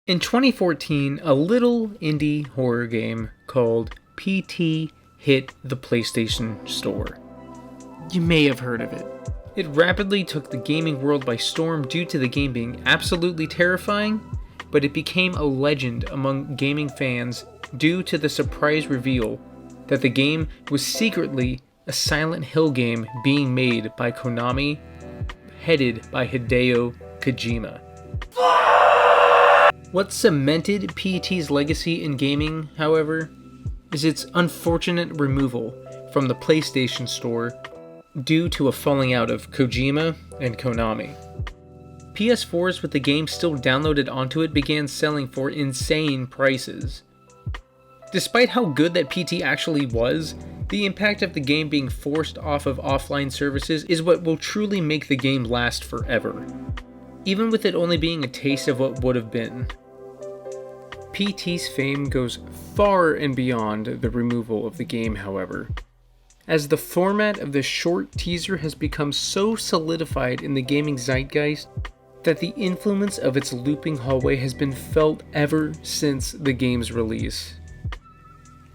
In 2014, a little indie horror game called PT hit the PlayStation Store. You may have heard of it. It rapidly took the gaming world by storm due to the game being absolutely terrifying, but it became a legend among gaming fans due to the surprise reveal that the game was secretly a Silent Hill game being made by Konami, headed by Hideo Kojima. What cemented PT's legacy in gaming, however, is its unfortunate removal from the PlayStation Store due to a falling out of Kojima and Konami. PS4s with the game still downloaded onto it began selling for insane prices. Despite how good that PT actually was, the impact of the game being forced off of offline services is what will truly make the game last forever, even with it only being a taste of what would have been. PT's fame goes far and beyond the removal of the game, however, as the format of the short teaser has become so solidified in the gaming zeitgeist that the influence of its looping hallway has been felt ever since the game's release.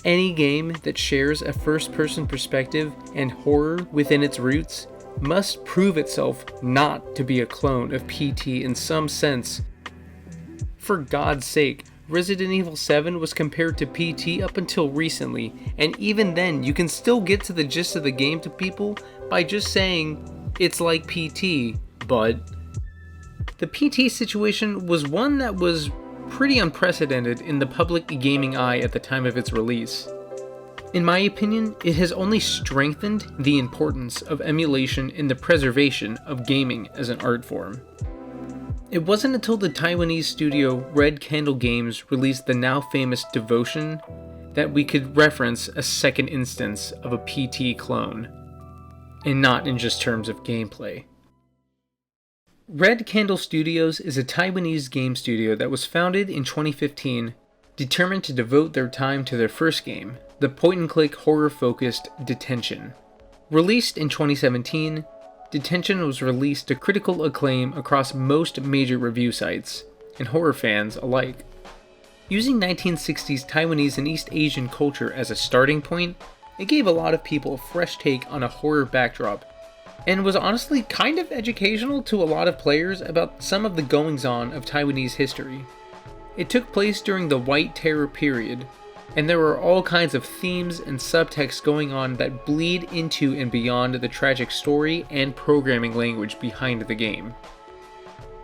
Any game that shares a first-person perspective and horror within its roots must prove itself not to be a clone of PT in some sense. For God's sake, Resident Evil 7 was compared to PT up until recently, and even then you can still get to the gist of the game to people by just saying, it's like PT, but the PT situation was one that was pretty unprecedented in the public gaming eye at the time of its release. In my opinion, it has only strengthened the importance of emulation in the preservation of gaming as an art form. It wasn't until the Taiwanese studio Red Candle Games released the now famous Devotion that we could reference a second instance of a PT clone, and not in just terms of gameplay. Red Candle Studios is a Taiwanese game studio that was founded in 2015, determined to devote their time to their first game, the point-and-click horror-focused Detention. Released in 2017, Detention was released to critical acclaim across most major review sites, and horror fans alike. Using 1960s Taiwanese and East Asian culture as a starting point, it gave a lot of people a fresh take on a horror backdrop, and was honestly kind of educational to a lot of players about some of the goings-on of Taiwanese history. It took place during the White Terror period, and there were all kinds of themes and subtext going on that bleed into and beyond the tragic story and programming language behind the game.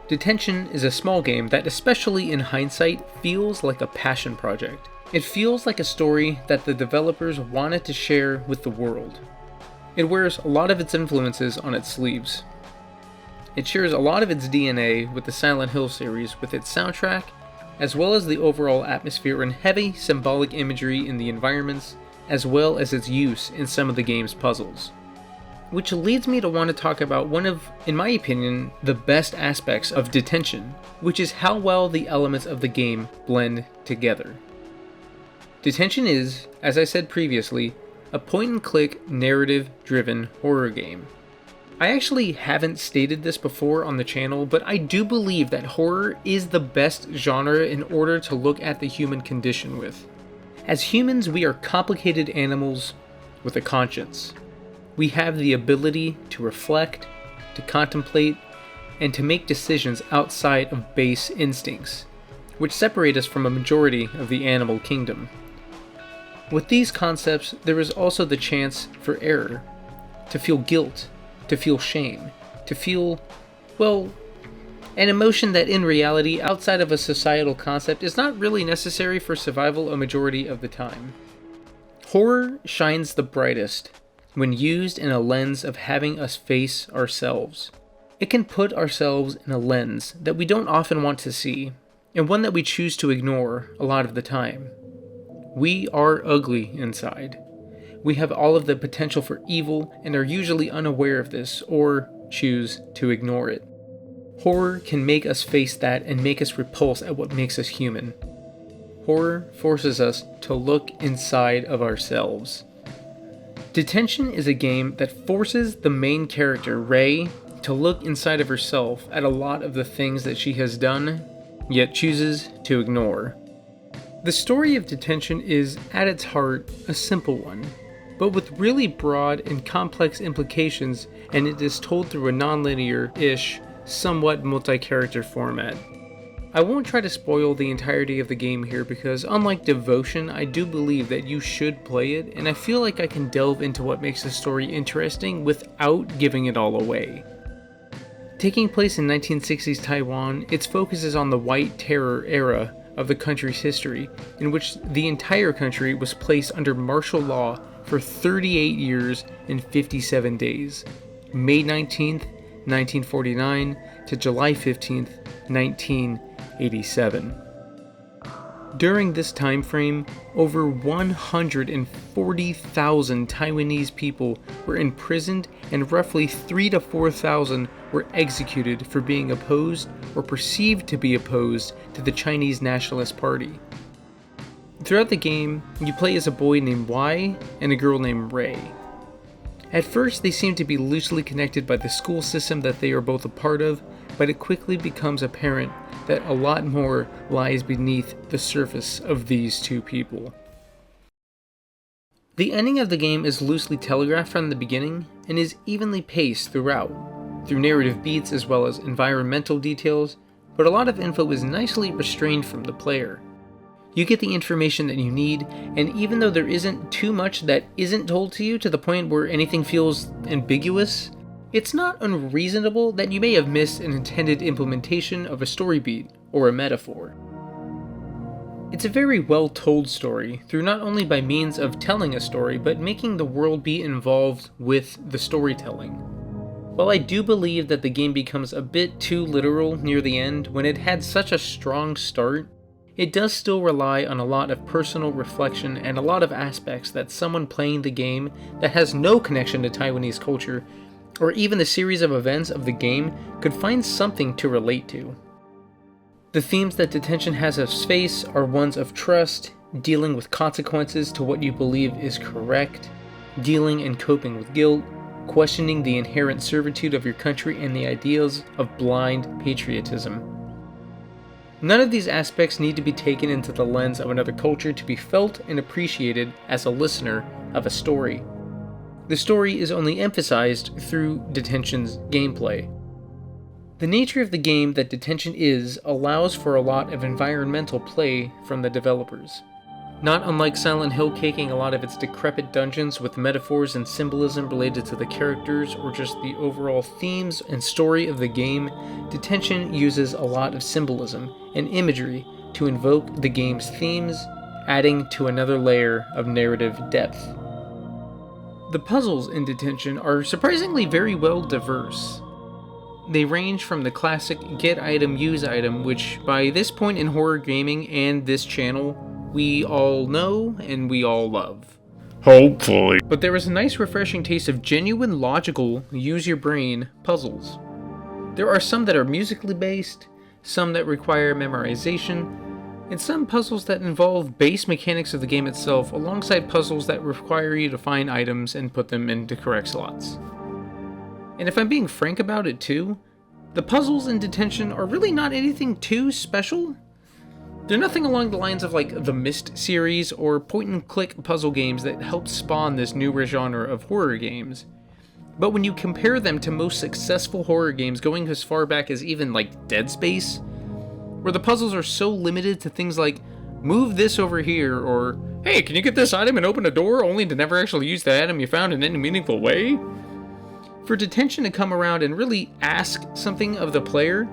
Detention is a small game that, especially in hindsight, feels like a passion project. It feels like a story that the developers wanted to share with the world. It wears a lot of its influences on its sleeves. It shares a lot of its DNA with the Silent Hill series with its soundtrack, as well as the overall atmosphere and heavy symbolic imagery in the environments, as well as its use in some of the game's puzzles. Which leads me to want to talk about one of, in my opinion, the best aspects of Detention, which is how well the elements of the game blend together. Detention is, as I said previously, a point-and-click, narrative-driven horror game. I actually haven't stated this before on the channel, but I do believe that horror is the best genre in order to look at the human condition with. As humans, we are complicated animals with a conscience. We have the ability to reflect, to contemplate, and to make decisions outside of base instincts, which separate us from a majority of the animal kingdom. With these concepts, there is also the chance for error, to feel guilt, to feel shame, to feel, well, an emotion that in reality, outside of a societal concept, is not really necessary for survival a majority of the time. Horror shines the brightest when used in a lens of having us face ourselves. It can put ourselves in a lens that we don't often want to see, and one that we choose to ignore a lot of the time. We are ugly inside. We have all of the potential for evil and are usually unaware of this or choose to ignore it. Horror can make us face that and make us repulse at what makes us human. Horror forces us to look inside of ourselves. Detention is a game that forces the main character, Rei, to look inside of herself at a lot of the things that she has done yet chooses to ignore. The story of Detention is, at its heart, a simple one, but with really broad and complex implications, and it is told through a non-linear-ish, somewhat multi-character format. I won't try to spoil the entirety of the game here because, unlike Devotion, I do believe that you should play it, and I feel like I can delve into what makes the story interesting without giving it all away. Taking place in 1960s Taiwan, its focus is on the White Terror era of the country's history, in which the entire country was placed under martial law for 38 years and 57 days, May 19th, 1949 to July 15th, 1987. During this time frame, over 140,000 Taiwanese people were imprisoned and roughly 3,000 to 4,000 were executed for being opposed or perceived to be opposed to the Chinese Nationalist Party. Throughout the game, you play as a boy named Y and a girl named Ray. At first, they seem to be loosely connected by the school system that they are both a part of, but it quickly becomes apparent that a lot more lies beneath the surface of these two people. The ending of the game is loosely telegraphed from the beginning and is evenly paced throughout, through narrative beats as well as environmental details, but a lot of info is nicely restrained from the player. You get the information that you need, and even though there isn't too much that isn't told to you to the point where anything feels ambiguous, it's not unreasonable that you may have missed an intended implementation of a story beat or a metaphor. It's a very well told story, through not only by means of telling a story, but making the world be involved with the storytelling. While I do believe that the game becomes a bit too literal near the end when it had such a strong start, it does still rely on a lot of personal reflection and a lot of aspects that someone playing the game that has no connection to Taiwanese culture, or even the series of events of the game, could find something to relate to. The themes that Detention has us face are ones of trust, dealing with consequences to what you believe is correct, dealing and coping with guilt, questioning the inherent servitude of your country and the ideals of blind patriotism. None of these aspects need to be taken into the lens of another culture to be felt and appreciated as a listener of a story. The story is only emphasized through Detention's gameplay. The nature of the game that Detention is allows for a lot of environmental play from the developers. Not unlike Silent Hill caking a lot of its decrepit dungeons with metaphors and symbolism related to the characters or just the overall themes and story of the game, Detention uses a lot of symbolism and imagery to invoke the game's themes, adding to another layer of narrative depth. The puzzles in Detention are surprisingly very well diverse. They range from the classic get item, use item, which by this point in horror gaming and this channel, we all know and we all love. Hopefully. But there is a nice refreshing taste of genuine logical, use your brain puzzles. There are some that are musically based, some that require memorization, and some puzzles that involve base mechanics of the game itself alongside puzzles that require you to find items and put them into correct slots. And if I'm being frank about it too, the puzzles in Detention are really not anything too special. They're nothing along the lines of like the Myst series or point-and-click puzzle games that helped spawn this newer genre of horror games. But when you compare them to most successful horror games going as far back as even like Dead Space, where the puzzles are so limited to things like, move this over here, or hey, can you get this item and open a door, only to never actually use the item you found in any meaningful way? For Detention to come around and really ask something of the player,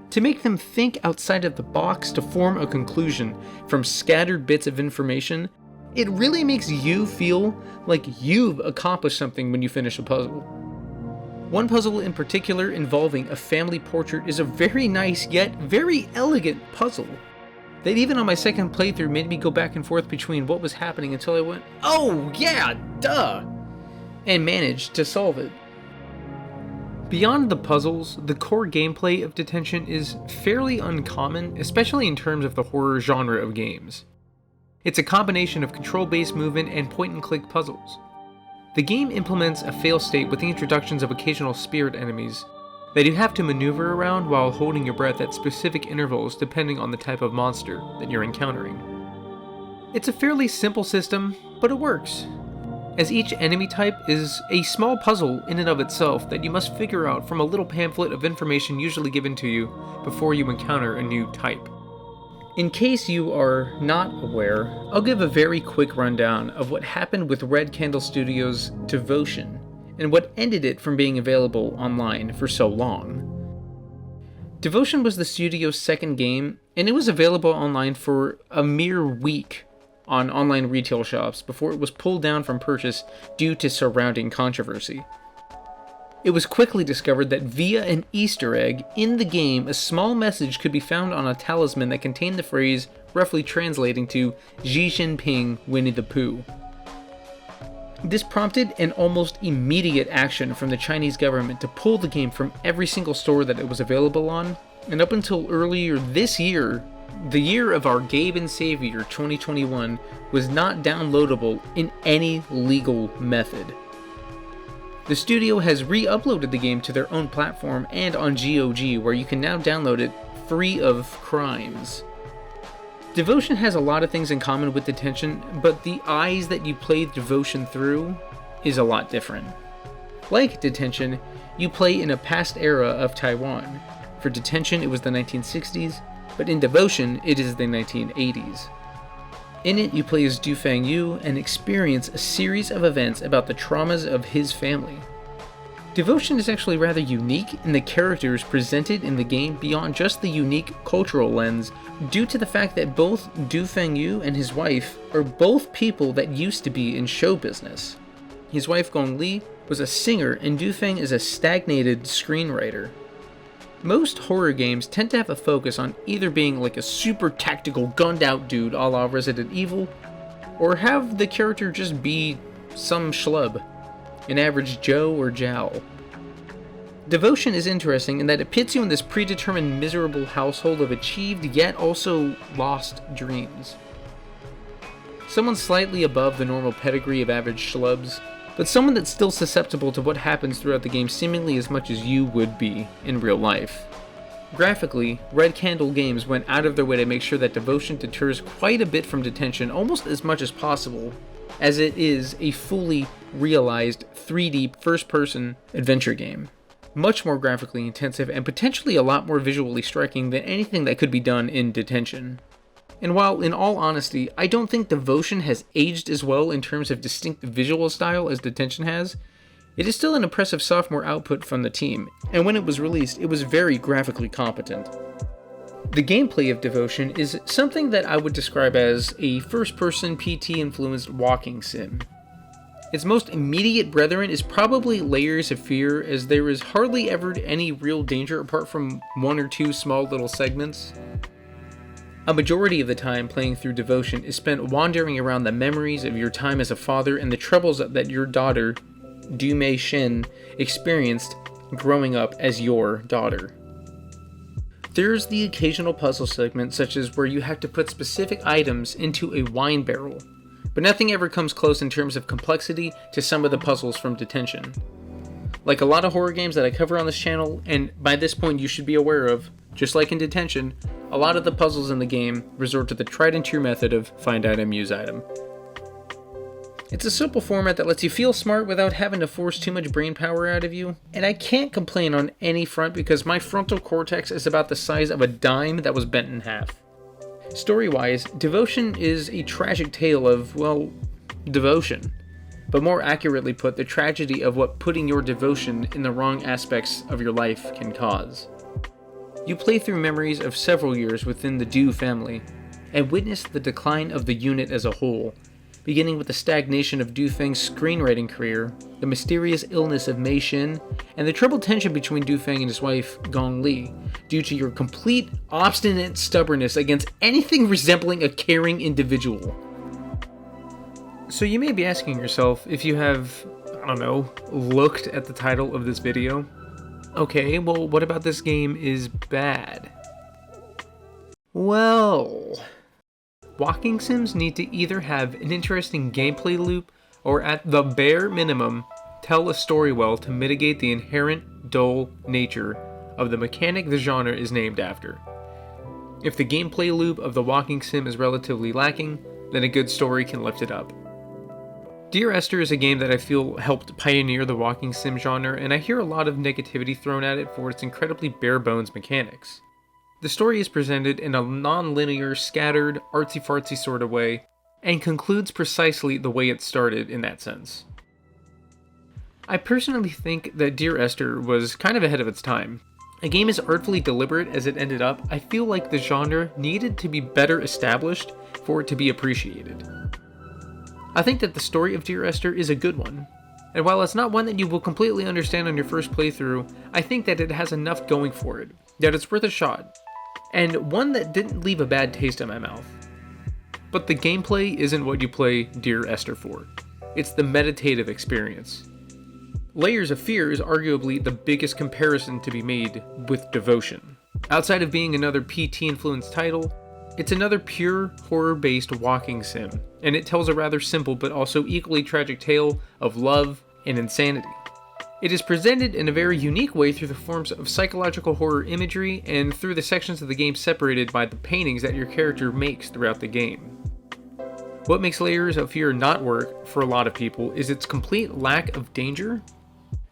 to make them think outside of the box to form a conclusion from scattered bits of information, it really makes you feel like you've accomplished something when you finish a puzzle. One puzzle in particular involving a family portrait is a very nice yet very elegant puzzle that even on my second playthrough made me go back and forth between what was happening until I went, oh yeah, duh, and managed to solve it. Beyond the puzzles, the core gameplay of Detention is fairly uncommon, especially in terms of the horror genre of games. It's a combination of control-based movement and point-and-click puzzles. The game implements a fail state with the introductions of occasional spirit enemies, that you have to maneuver around while holding your breath at specific intervals depending on the type of monster that you're encountering. It's a fairly simple system, but it works, as each enemy type is a small puzzle in and of itself that you must figure out from a little pamphlet of information usually given to you before you encounter a new type. In case you are not aware, I'll give a very quick rundown of what happened with Red Candle Studios' Devotion, and what ended it from being available online for so long. Devotion was the studio's second game, and it was available online for a mere week on online retail shops before it was pulled down from purchase due to surrounding controversy. It was quickly discovered that via an Easter egg in the game, a small message could be found on a talisman that contained the phrase roughly translating to Xi Jinping Winnie the Pooh. This prompted an almost immediate action from the Chinese government to pull the game from every single store that it was available on, and up until earlier this year, the year of our Gabe and Savior 2021, was not downloadable in any legal method. The studio has re-uploaded the game to their own platform and on GOG, where you can now download it free of crimes. Devotion has a lot of things in common with Detention, but the eyes that you play Devotion through is a lot different. Like Detention, you play in a past era of Taiwan. For Detention, it was the 1960s, but in Devotion, it is the 1980s. In it, you play as Du Fangyu and experience a series of events about the traumas of his family. Devotion is actually rather unique in the characters presented in the game beyond just the unique cultural lens, due to the fact that both Du Fangyu and his wife are both people that used to be in show business. His wife Gong Li was a singer and Du Feng is a stagnated screenwriter. Most horror games tend to have a focus on either being like a super tactical gunned out dude a la Resident Evil, or have the character just be some schlub, an average Joe or Jow. Devotion is interesting in that it pits you in this predetermined miserable household of achieved yet also lost dreams. Someone slightly above the normal pedigree of average schlubs, but someone that's still susceptible to what happens throughout the game seemingly as much as you would be in real life. Graphically, Red Candle Games went out of their way to make sure that Devotion deters quite a bit from Detention almost as much as possible, as it is a fully realized 3D first-person adventure game. Much more graphically intensive and potentially a lot more visually striking than anything that could be done in Detention. And while, in all honesty, I don't think Devotion has aged as well in terms of distinct visual style as Detention has, it is still an impressive sophomore output from the team, and when it was released, it was very graphically competent. The gameplay of Devotion is something that I would describe as a first-person PT-influenced walking sim. Its most immediate brethren is probably Layers of Fear, as there is hardly ever any real danger apart from one or two small little segments. A majority of the time playing through Devotion is spent wandering around the memories of your time as a father and the troubles that your daughter, Du Mei Shin, experienced growing up as your daughter. There's the occasional puzzle segment, such as where you have to put specific items into a wine barrel, but nothing ever comes close in terms of complexity to some of the puzzles from Detention. Like a lot of horror games that I cover on this channel, and by this point you should be aware of, just like in Detention, a lot of the puzzles in the game resort to the tried and true method of find item, use item. It's a simple format that lets you feel smart without having to force too much brain power out of you, and I can't complain on any front because my frontal cortex is about the size of a dime that was bent in half. Story-wise, Devotion is a tragic tale of, well, devotion, but more accurately put, the tragedy of what putting your devotion in the wrong aspects of your life can cause. You play through memories of several years within the Du family, and witness the decline of the unit as a whole, beginning with the stagnation of Du Feng's screenwriting career, the mysterious illness of Mei Xin, and the troubled tension between Du Feng and his wife, Gong Li, due to your complete, obstinate stubbornness against anything resembling a caring individual. So you may be asking yourself if you have, looked at the title of this video. Okay, well, what about this game is bad? Well, walking sims need to either have an interesting gameplay loop or at the bare minimum, tell a story well to mitigate the inherent dull nature of the mechanic the genre is named after. If the gameplay loop of the walking sim is relatively lacking, then a good story can lift it up. Dear Esther is a game that I feel helped pioneer the walking sim genre, and I hear a lot of negativity thrown at it for its incredibly bare-bones mechanics. The story is presented in a non-linear, scattered, artsy-fartsy sort of way, and concludes precisely the way it started in that sense. I personally think that Dear Esther was kind of ahead of its time. A game as artfully deliberate as it ended up, I feel like the genre needed to be better established for it to be appreciated. I think that the story of Dear Esther is a good one, and while it's not one that you will completely understand on your first playthrough, I think that it has enough going for it, that it's worth a shot, and one that didn't leave a bad taste in my mouth. But the gameplay isn't what you play Dear Esther for. It's the meditative experience. Layers of Fear is arguably the biggest comparison to be made with Devotion. Outside of being another PT-influenced title, it's another pure horror-based walking sim, and it tells a rather simple but also equally tragic tale of love and insanity. It is presented in a very unique way through the forms of psychological horror imagery and through the sections of the game separated by the paintings that your character makes throughout the game. What makes Layers of Fear not work for a lot of people is its complete lack of danger.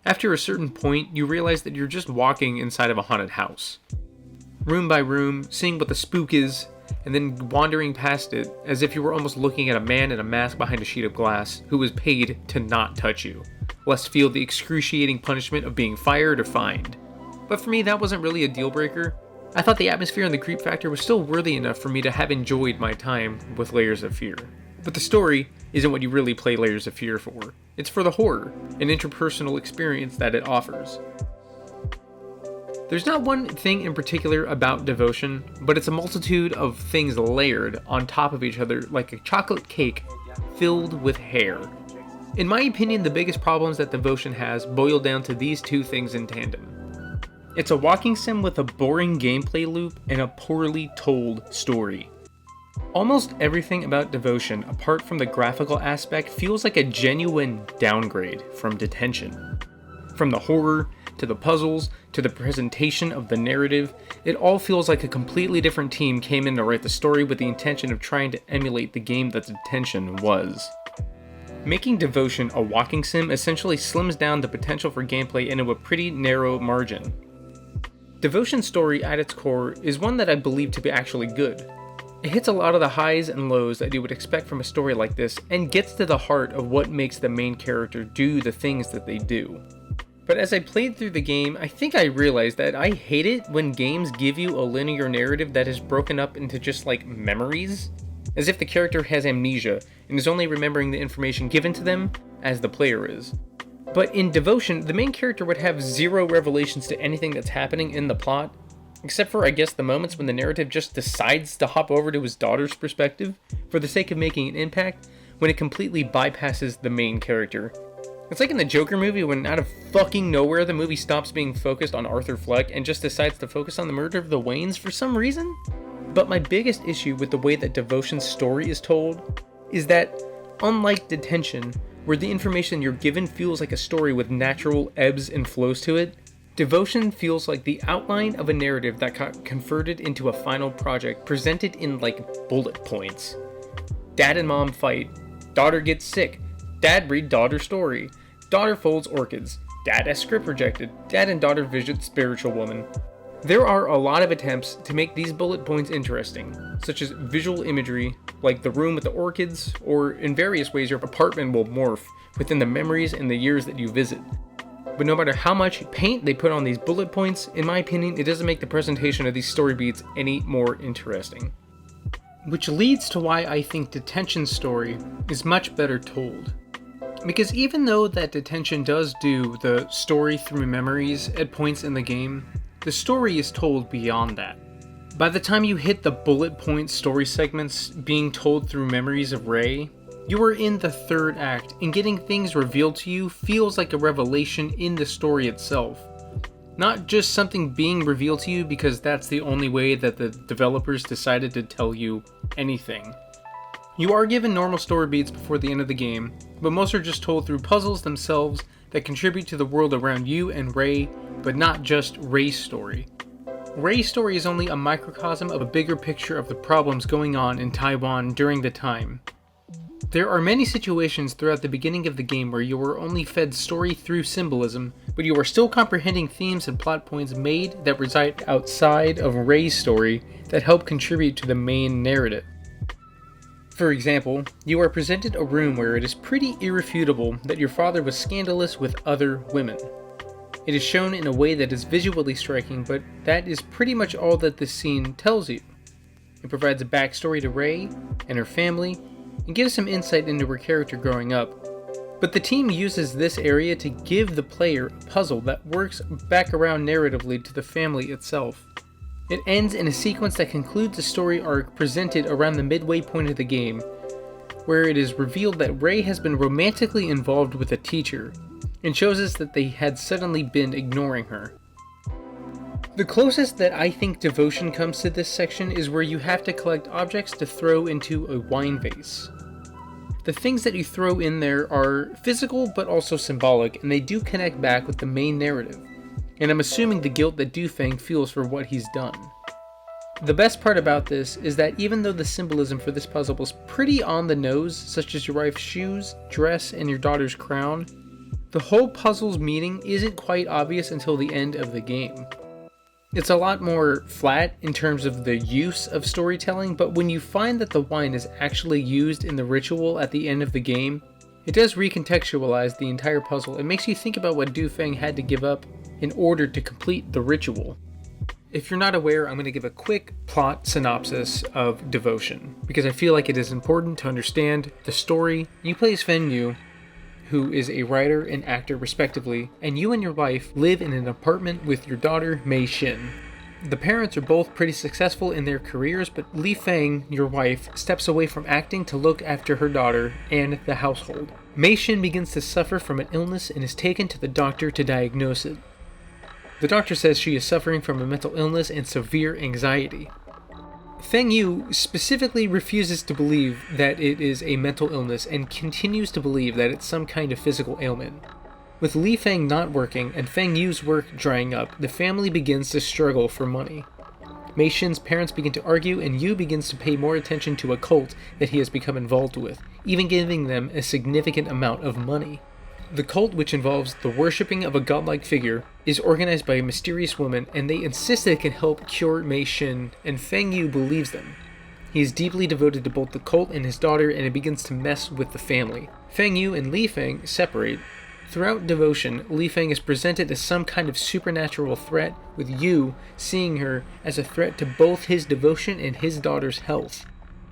After a certain point, you realize that you're just walking inside of a haunted house. Room by room, seeing what the spook is, and then wandering past it as if you were almost looking at a man in a mask behind a sheet of glass who was paid to not touch you, lest feel the excruciating punishment of being fired or fined. But for me, that wasn't really a deal breaker. I thought the atmosphere and the creep factor was still worthy enough for me to have enjoyed my time with Layers of Fear. But the story isn't what you really play Layers of Fear for. It's for the horror and interpersonal experience that it offers. There's not one thing in particular about Devotion, but it's a multitude of things layered on top of each other like a chocolate cake filled with hair. In my opinion, the biggest problems that Devotion has boil down to these two things in tandem. It's a walking sim with a boring gameplay loop and a poorly told story. Almost everything about Devotion, apart from the graphical aspect, feels like a genuine downgrade from Detention. From the horror, to the puzzles, to the presentation of the narrative, it all feels like a completely different team came in to write the story with the intention of trying to emulate the game that Detention was. Making Devotion a walking sim essentially slims down the potential for gameplay into a pretty narrow margin. Devotion's story at its core is one that I believe to be actually good. It hits a lot of the highs and lows that you would expect from a story like this, and gets to the heart of what makes the main character do the things that they do. But as I played through the game, I think I realized that I hate it when games give you a linear narrative that is broken up into just like memories, as if the character has amnesia and is only remembering the information given to them as the player is. But in Devotion, the main character would have zero revelations to anything that's happening in the plot, except for, I guess, the moments when the narrative just decides to hop over to his daughter's perspective for the sake of making an impact, when it completely bypasses the main character. It's like in the Joker movie when out of fucking nowhere the movie stops being focused on Arthur Fleck and just decides to focus on the murder of the Waynes for some reason. But my biggest issue with the way that Devotion's story is told is that, unlike Detention, where the information you're given feels like a story with natural ebbs and flows to it, Devotion feels like the outline of a narrative that got converted into a final project presented in like bullet points. Dad and mom fight. Daughter gets sick. Dad read daughter story. Daughter folds orchids. Dad has script rejected. Dad and daughter visit spiritual woman. There are a lot of attempts to make these bullet points interesting, such as visual imagery, like the room with the orchids, or in various ways your apartment will morph within the memories and the years that you visit. But no matter how much paint they put on these bullet points, in my opinion, it doesn't make the presentation of these story beats any more interesting. Which leads to why I think Detention's story is much better told. Because even though that Detention does do the story through memories at points in the game, the story is told beyond that. By the time you hit the bullet point story segments being told through memories of Ray, you are in the third act, and getting things revealed to you feels like a revelation in the story itself. Not just something being revealed to you because that's the only way that the developers decided to tell you anything. You are given normal story beats before the end of the game, but most are just told through puzzles themselves, that contribute to the world around you and Rei, but not just Rei's story. Rei's story is only a microcosm of a bigger picture of the problems going on in Taiwan during the time. There are many situations throughout the beginning of the game where you are only fed story through symbolism, but you are still comprehending themes and plot points made that reside outside of Rei's story that help contribute to the main narrative. For example, you are presented a room where it is pretty irrefutable that your father was scandalous with other women. It is shown in a way that is visually striking, but that is pretty much all that this scene tells you. It provides a backstory to Rei and her family, and gives some insight into her character growing up. But the team uses this area to give the player a puzzle that works back around narratively to the family itself. It ends in a sequence that concludes a story arc presented around the midway point of the game, where it is revealed that Rei has been romantically involved with a teacher, and shows us that they had suddenly been ignoring her. The closest that I think devotion comes to this section is where you have to collect objects to throw into a wine vase. The things that you throw in there are physical but also symbolic, and they do connect back with the main narrative, and I'm assuming the guilt that Dufeng feels for what he's done. The best part about this is that even though the symbolism for this puzzle was pretty on the nose, such as your wife's shoes, dress, and your daughter's crown, the whole puzzle's meaning isn't quite obvious until the end of the game. It's a lot more flat in terms of the use of storytelling, but when you find that the wine is actually used in the ritual at the end of the game, it does recontextualize the entire puzzle and makes you think about what Dufeng had to give up in order to complete the ritual. If you're not aware, I'm going to give a quick plot synopsis of Devotion, because I feel like it is important to understand the story. You play as Feng Yu, who is a writer and actor respectively, and you and your wife live in an apartment with your daughter, Mei Xin. The parents are both pretty successful in their careers, but Li Feng, your wife, steps away from acting to look after her daughter and the household. Mei Xin begins to suffer from an illness and is taken to the doctor to diagnose it. The doctor says she is suffering from a mental illness and severe anxiety. Feng Yu specifically refuses to believe that it is a mental illness and continues to believe that it's some kind of physical ailment. With Li Feng not working and Feng Yu's work drying up, the family begins to struggle for money. Mei Xin's parents begin to argue, and Yu begins to pay more attention to a cult that he has become involved with, even giving them a significant amount of money. The cult, which involves the worshipping of a godlike figure, is organized by a mysterious woman, and they insist that it can help cure Mei Xin, and Feng Yu believes them. He is deeply devoted to both the cult and his daughter, and it begins to mess with the family. Feng Yu and Li Feng separate. Throughout Devotion, Li Feng is presented as some kind of supernatural threat, with Yu seeing her as a threat to both his devotion and his daughter's health.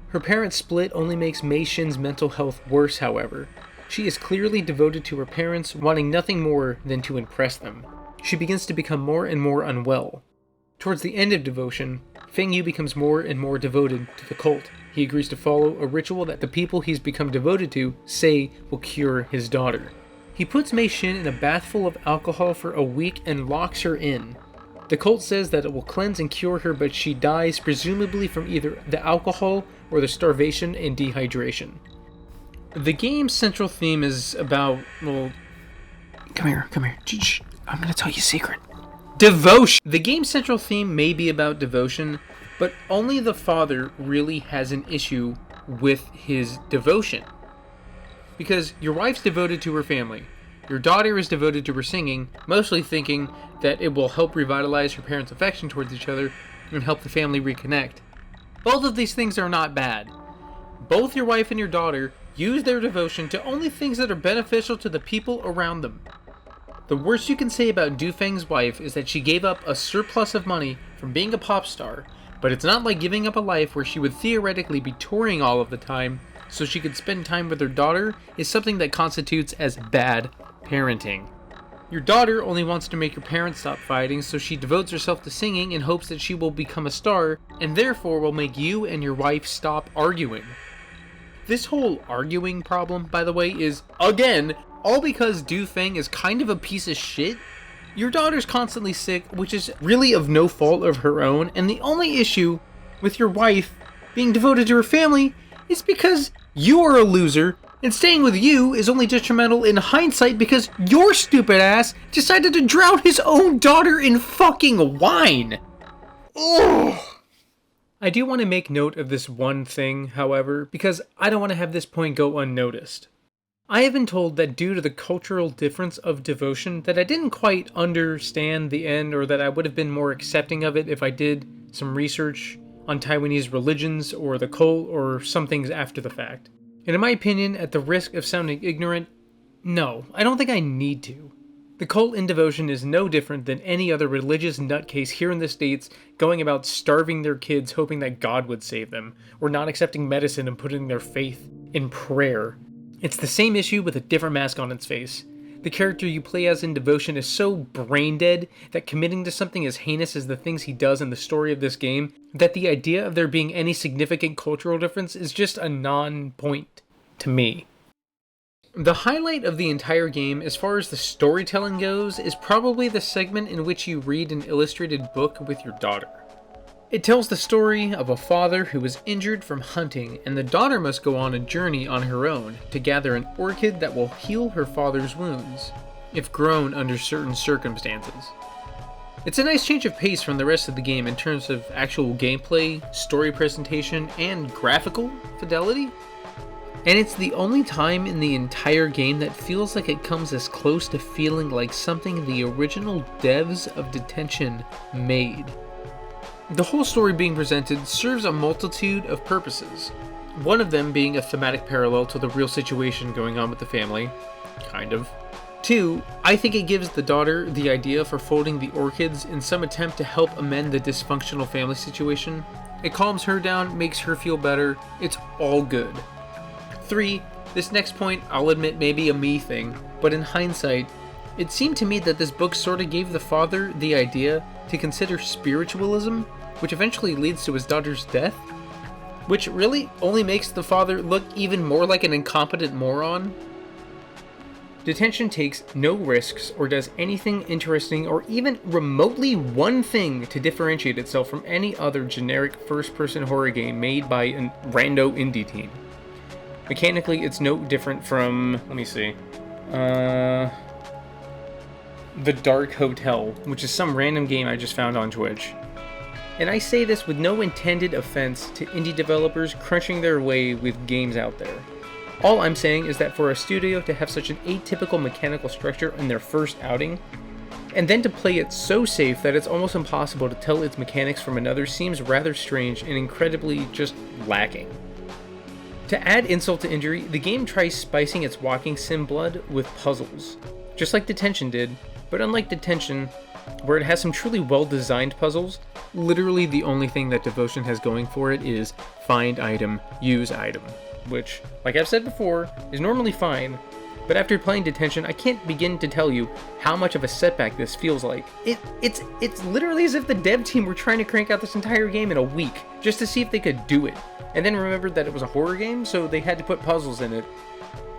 Her parents' split only makes Mei Xin's mental health worse, however. She is clearly devoted to her parents, wanting nothing more than to impress them. She begins to become more and more unwell. Towards the end of Devotion, Feng Yu becomes more and more devoted to the cult. He agrees to follow a ritual that the people he's become devoted to say will cure his daughter. He puts Mei Xin in a bath full of alcohol for a week and locks her in. The cult says that it will cleanse and cure her, but she dies presumably from either the alcohol or the starvation and dehydration. The game's central theme is about, well... Come here. Shh. I'm gonna tell you a secret. Devotion! The game's central theme may be about devotion, but only the father really has an issue with his devotion. Because your wife's devoted to her family. Your daughter is devoted to her singing, mostly thinking that it will help revitalize her parents' affection towards each other and help the family reconnect. Both of these things are not bad. Both your wife and your daughter use their devotion to only things that are beneficial to the people around them. The worst you can say about Dufeng's wife is that she gave up a surplus of money from being a pop star, but it's not like giving up a life where she would theoretically be touring all of the time so she could spend time with her daughter is something that constitutes as bad parenting. Your daughter only wants to make your parents stop fighting, so she devotes herself to singing in hopes that she will become a star, and therefore will make you and your wife stop arguing. This whole arguing problem, by the way, is, again, all because Dufeng is kind of a piece of shit. Your daughter's constantly sick, which is really of no fault of her own, and the only issue with your wife being devoted to her family is because you are a loser And staying with you is only detrimental in hindsight because your stupid ass decided to drown his own daughter in fucking wine. Ugh. I do want to make note of this one thing, however, because I don't want to have this point go unnoticed. I have been told that due to the cultural difference of Devotion that I didn't quite understand the end, or that I would have been more accepting of it if I did some research on Taiwanese religions or the cult or some things after the fact. And in my opinion, at the risk of sounding ignorant, no, I don't think I need to. The cult in Devotion is no different than any other religious nutcase here in the States going about starving their kids hoping that God would save them, or not accepting medicine and putting their faith in prayer. It's the same issue with a different mask on its face. The character you play as in Devotion is so brain dead that committing to something as heinous as the things he does in the story of this game, that the idea of there being any significant cultural difference is just a non-point to me. The highlight of the entire game, as far as the storytelling goes, is probably the segment in which you read an illustrated book with your daughter. It tells the story of a father who is injured from hunting, and the daughter must go on a journey on her own to gather an orchid that will heal her father's wounds, if grown under certain circumstances. It's a nice change of pace from the rest of the game in terms of actual gameplay, story presentation, and graphical fidelity. And it's the only time in the entire game that feels like it comes as close to feeling like something the original devs of Detention made. The whole story being presented serves a multitude of purposes, one of them being a thematic parallel to the real situation going on with the family, kind of. 2, I think it gives the daughter the idea for folding the orchids in some attempt to help amend the dysfunctional family situation. It calms her down, makes her feel better, it's all good. 3, this next point I'll admit may be a me thing, but in hindsight, it seemed to me that this book sort of gave the father the idea to consider spiritualism, which eventually leads to his daughter's death, which really only makes the father look even more like an incompetent moron. Detention takes no risks or does anything interesting or even remotely one thing to differentiate itself from any other generic first-person horror game made by a rando indie team. Mechanically, it's no different from, let me see, The Dark Hotel, which is some random game I just found on Twitch. And I say this with no intended offense to indie developers crunching their way with games out there. All I'm saying is that for a studio to have such an atypical mechanical structure in their first outing, and then to play it so safe that it's almost impossible to tell its mechanics from another seems rather strange and incredibly just lacking. To add insult to injury, the game tries spicing its walking sim blood with puzzles, just like Detention did, but unlike Detention, where it has some truly well-designed puzzles, literally the only thing that Devotion has going for it is find item, use item, which, like I've said before, is normally fine, but after playing Detention, I can't begin to tell you how much of a setback this feels like. It's literally as if the dev team were trying to crank out this entire game in a week, just to see if they could do it, and then remembered that it was a horror game, so they had to put puzzles in it,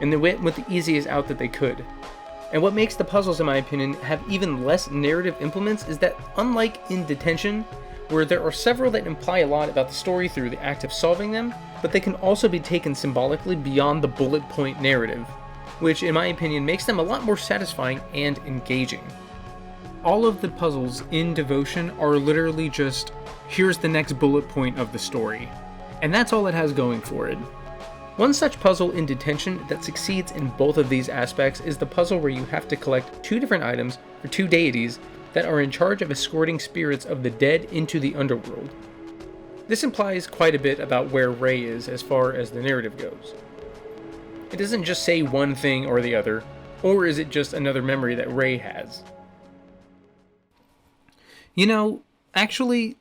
and they went with the easiest out that they could. And what makes the puzzles, in my opinion, have even less narrative implements is that, unlike in Detention, where there are several that imply a lot about the story through the act of solving them, but they can also be taken symbolically beyond the bullet point narrative, which in my opinion makes them a lot more satisfying and engaging. All of the puzzles in Devotion are literally just, here's the next bullet point of the story, and that's all it has going for it. One such puzzle in Detention that succeeds in both of these aspects is the puzzle where you have to collect 2 different items for 2 deities that are in charge of escorting spirits of the dead into the underworld. This implies quite a bit about where Ray is as far as the narrative goes. It doesn't just say one thing or the other, or is it just another memory that Ray has? You know, actually,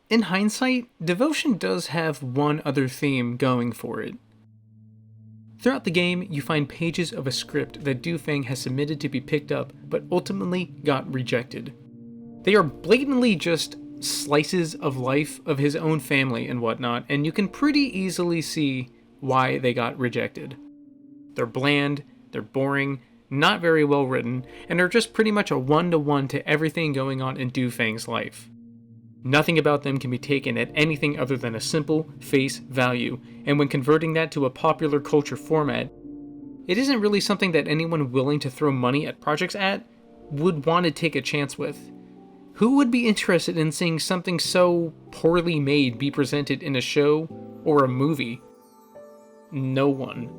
in hindsight, Devotion does have one other theme going for it. Throughout the game, you find pages of a script that Dufeng has submitted to be picked up, but ultimately got rejected. They are blatantly just slices of life of his own family and whatnot, and you can pretty easily see why they got rejected. They're bland, they're boring, not very well written, and are just pretty much a one-to-one to everything going on in Dufeng's life. Nothing about them can be taken at anything other than a simple face value, and when converting that to a popular culture format, it isn't really something that anyone willing to throw money at projects at would want to take a chance with. Who would be interested in seeing something so poorly made be presented in a show or a movie? No one.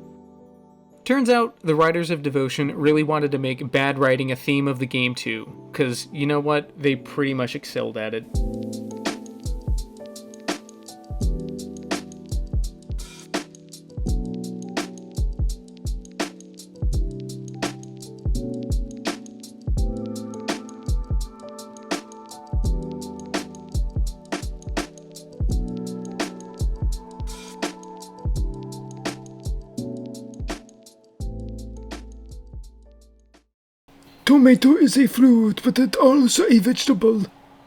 Turns out, the writers of Devotion really wanted to make bad writing a theme of the game too, cause you know what? They pretty much excelled at it. Tomato is a fruit, but it's also a vegetable.